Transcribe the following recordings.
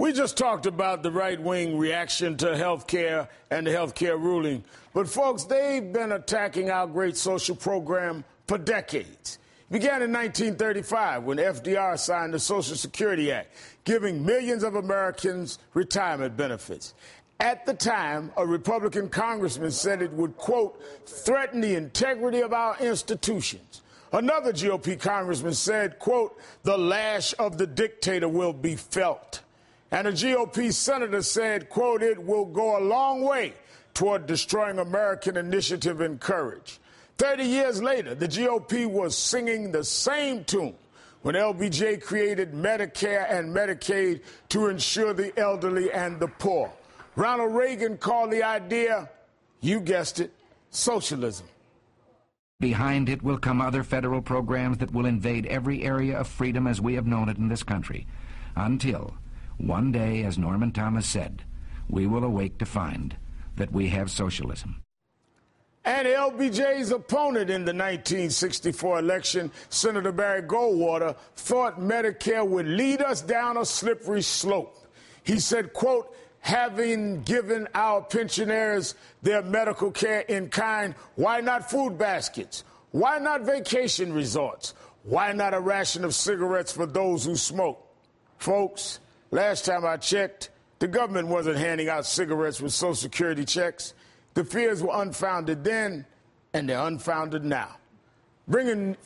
We just talked about the right-wing reaction to health care and the health care ruling. But, folks, they've been attacking our great social program for decades. It began in 1935 when FDR signed the Social Security Act, giving millions of Americans retirement benefits. At the time, a Republican congressman said it would, quote, threaten the integrity of our institutions. Another GOP congressman said, quote, the lash of the dictator will be felt. And a GOP senator said, quote, it will go a long way toward destroying American initiative and courage. 30 years later, the GOP was singing the same tune when LBJ created Medicare and Medicaid to ensure the elderly and the poor. Ronald Reagan called the idea, you guessed it, socialism. Behind it will come other federal programs that will invade every area of freedom as we have known it in this country, until one day, as Norman Thomas said, we will awake to find that we have socialism. And LBJ's opponent in the 1964 election, Senator Barry Goldwater, thought Medicare would lead us down a slippery slope. He said, quote, having given our pensioners their medical care in kind, why not food baskets? Why not vacation resorts? Why not a ration of cigarettes for those who smoke? Folks, last time I checked, the government wasn't handing out cigarettes with Social Security checks. The fears were unfounded then, and they're unfounded now. Joining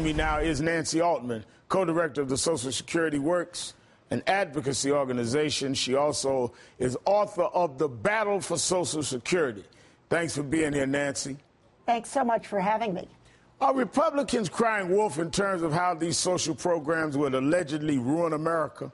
me now is Nancy Altman, co-director of the Social Security Works, an advocacy organization. She also is author of The Battle for Social Security. Thanks for being here, Nancy. Thanks so much for having me. Are Republicans crying wolf in terms of how these social programs would allegedly ruin America?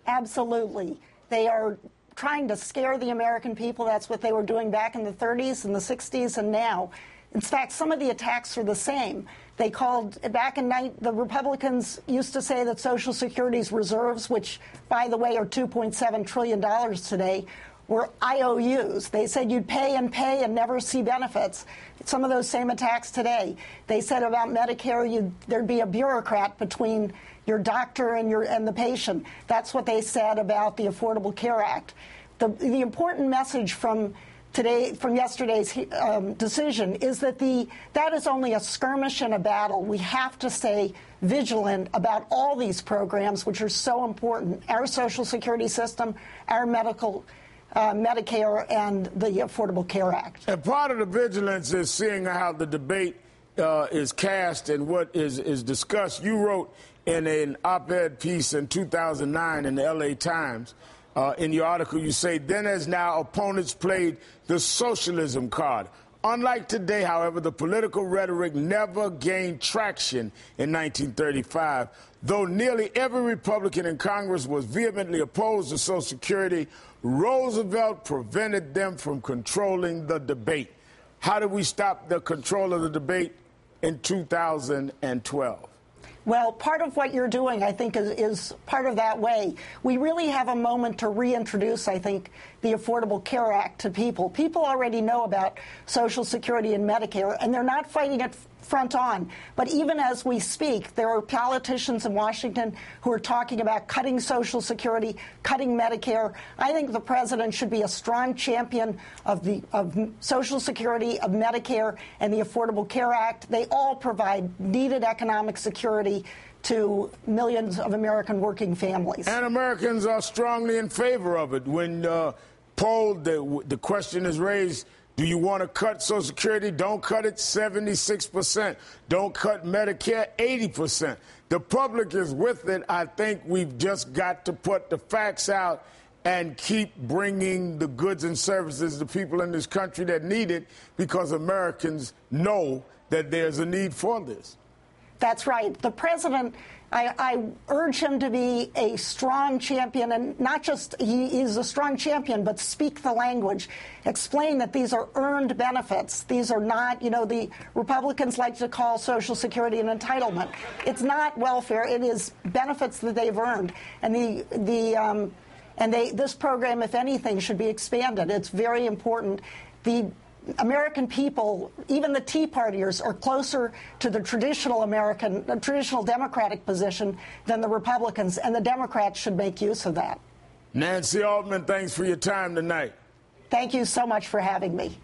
Absolutely. They are trying to scare the American people. That's what they were doing back in the 30s and the 60s and now. In fact, some of the attacks are the same. They called, the Republicans used to say that Social Security's reserves, which, by the way, are $2.7 trillion today, were IOUs. They said you'd pay and never see benefits. Some of those same attacks today. They said about Medicare, there'd be a bureaucrat between your doctor and the patient. That's what they said about the Affordable Care Act. The important message from yesterday's decision is that that is only a skirmish and a battle. We have to stay vigilant about all these programs, which are so important. Our Social Security system, our Medicare, and the Affordable Care Act. And part of the vigilance is seeing how the debate is cast and what is discussed. You wrote in an op-ed piece in 2009 in the L.A. Times, in your article, you say, then as now, opponents played the socialism card. Unlike today, however, the political rhetoric never gained traction in 1935. Though nearly every Republican in Congress was vehemently opposed to Social Security, Roosevelt prevented them from controlling the debate. How did we stop the control of the debate in 2012? Well, part of what you're doing, I think, is part of that way. We really have a moment to reintroduce, I think, the Affordable Care Act to people. People already know about Social Security and Medicare, and they're not fighting it front on. But even as we speak, there are politicians in Washington who are talking about cutting Social Security, cutting Medicare. I think the president should be a strong champion of Social Security, of Medicare, and the Affordable Care Act. They all provide needed economic security to millions of American working families. And Americans are strongly in favor of it. When polled, the question is raised, do you want to cut Social Security? Don't cut it, 76%. Don't cut Medicare, 80%. The public is with it. I think we've just got to put the facts out and keep bringing the goods and services to people in this country that need it, because Americans know that there's a need for this. That's right. The president, I urge him to be a strong champion, and not just he's a strong champion, but speak the language. Explain that these are earned benefits. These are not, the Republicans like to call Social Security an entitlement. It's not welfare. It is benefits that they've earned. And this program, if anything, should be expanded. It's very important. The American people, even the Tea Partiers, are closer to the traditional Democratic position than the Republicans, and the Democrats should make use of that. Nancy Altman, thanks for your time tonight. Thank you so much for having me.